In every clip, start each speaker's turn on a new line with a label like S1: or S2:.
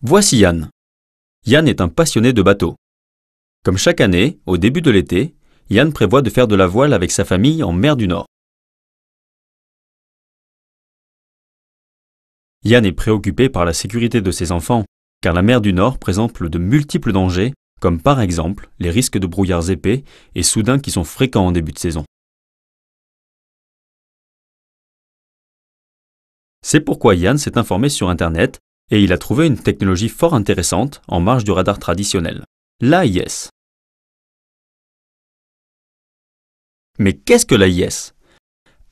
S1: Voici Yann. Yann est un passionné de bateaux. Comme chaque année, au début de l'été, Yann prévoit de faire de la voile avec sa famille en mer du Nord. Yann est préoccupé par la sécurité de ses enfants, car la mer du Nord présente de multiples dangers, comme par exemple les risques de brouillards épais et soudains qui sont fréquents en début de saison. C'est pourquoi Yann s'est informé sur Internet et il a trouvé une technologie fort intéressante en marge du radar traditionnel, l'AIS. Mais qu'est-ce que l'AIS ?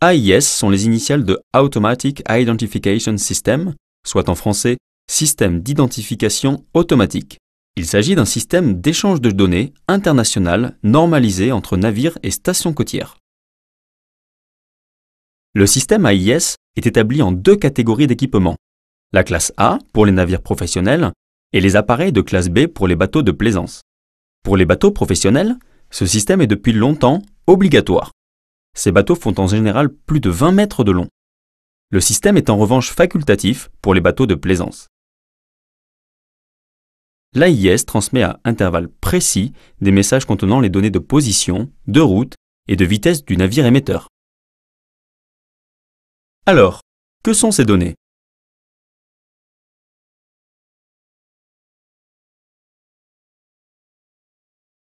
S1: AIS sont les initiales de Automatic Identification System, soit en français Système d'identification automatique. Il s'agit d'un système d'échange de données international normalisé entre navires et stations côtières. Le système AIS est établi en deux catégories d'équipements, la classe A pour les navires professionnels et les appareils de classe B pour les bateaux de plaisance. Pour les bateaux professionnels, ce système est depuis longtemps obligatoire. Ces bateaux font en général plus de 20 mètres de long. Le système est en revanche facultatif pour les bateaux de plaisance. L'AIS transmet à intervalles précis des messages contenant les données de position, de route et de vitesse du navire émetteur. Alors, que sont ces données ?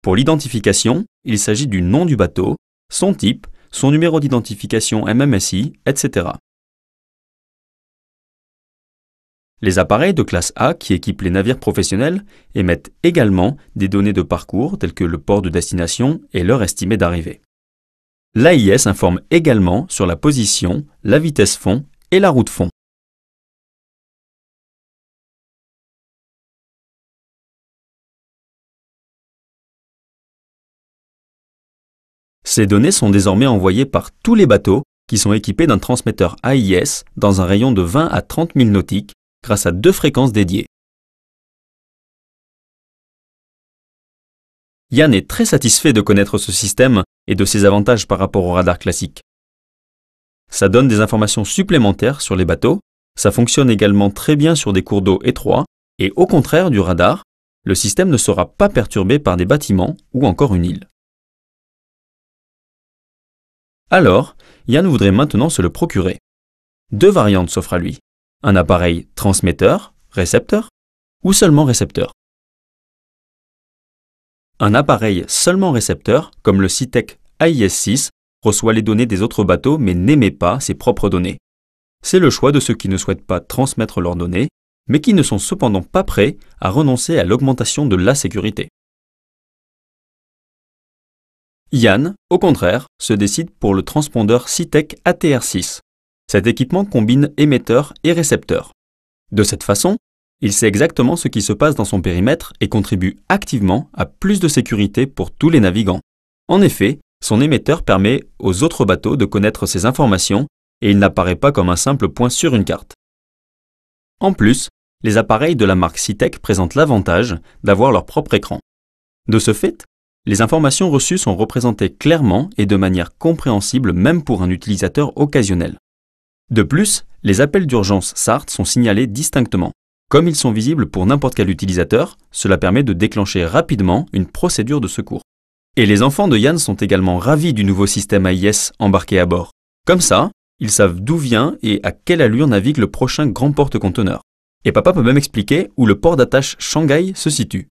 S1: Pour l'identification, il s'agit du nom du bateau, son type, son numéro d'identification MMSI, etc. Les appareils de classe A qui équipent les navires professionnels émettent également des données de parcours telles que le port de destination et l'heure estimée d'arrivée. L'AIS informe également sur la position, la vitesse fond et la route fond. Ces données sont désormais envoyées par tous les bateaux qui sont équipés d'un transmetteur AIS dans un rayon de 20 à 30 milles nautiques grâce à deux fréquences dédiées. Yann est très satisfait de connaître ce système et de ses avantages par rapport au radar classique. Ça donne des informations supplémentaires sur les bateaux, ça fonctionne également très bien sur des cours d'eau étroits et au contraire du radar, le système ne sera pas perturbé par des bâtiments ou encore une île. Alors, Yann voudrait maintenant se le procurer. Deux variantes s'offrent à lui. Un appareil transmetteur, récepteur, ou seulement récepteur. Un appareil seulement récepteur, comme le SeaTech AIS-6, reçoit les données des autres bateaux mais n'émet pas ses propres données. C'est le choix de ceux qui ne souhaitent pas transmettre leurs données, mais qui ne sont cependant pas prêts à renoncer à l'augmentation de la sécurité. Yann, au contraire, se décide pour le transpondeur SeaTech ATR6. Cet équipement combine émetteur et récepteur. De cette façon, il sait exactement ce qui se passe dans son périmètre et contribue activement à plus de sécurité pour tous les navigants. En effet, son émetteur permet aux autres bateaux de connaître ces informations et il n'apparaît pas comme un simple point sur une carte. En plus, les appareils de la marque SeaTech présentent l'avantage d'avoir leur propre écran. De ce fait, les informations reçues sont représentées clairement et de manière compréhensible même pour un utilisateur occasionnel. De plus, les appels d'urgence SART sont signalés distinctement. Comme ils sont visibles pour n'importe quel utilisateur, cela permet de déclencher rapidement une procédure de secours. Et les enfants de Yann sont également ravis du nouveau système AIS embarqué à bord. Comme ça, ils savent d'où vient et à quelle allure navigue le prochain grand porte-conteneur. Et papa peut même expliquer où le port d'attache Shanghai se situe.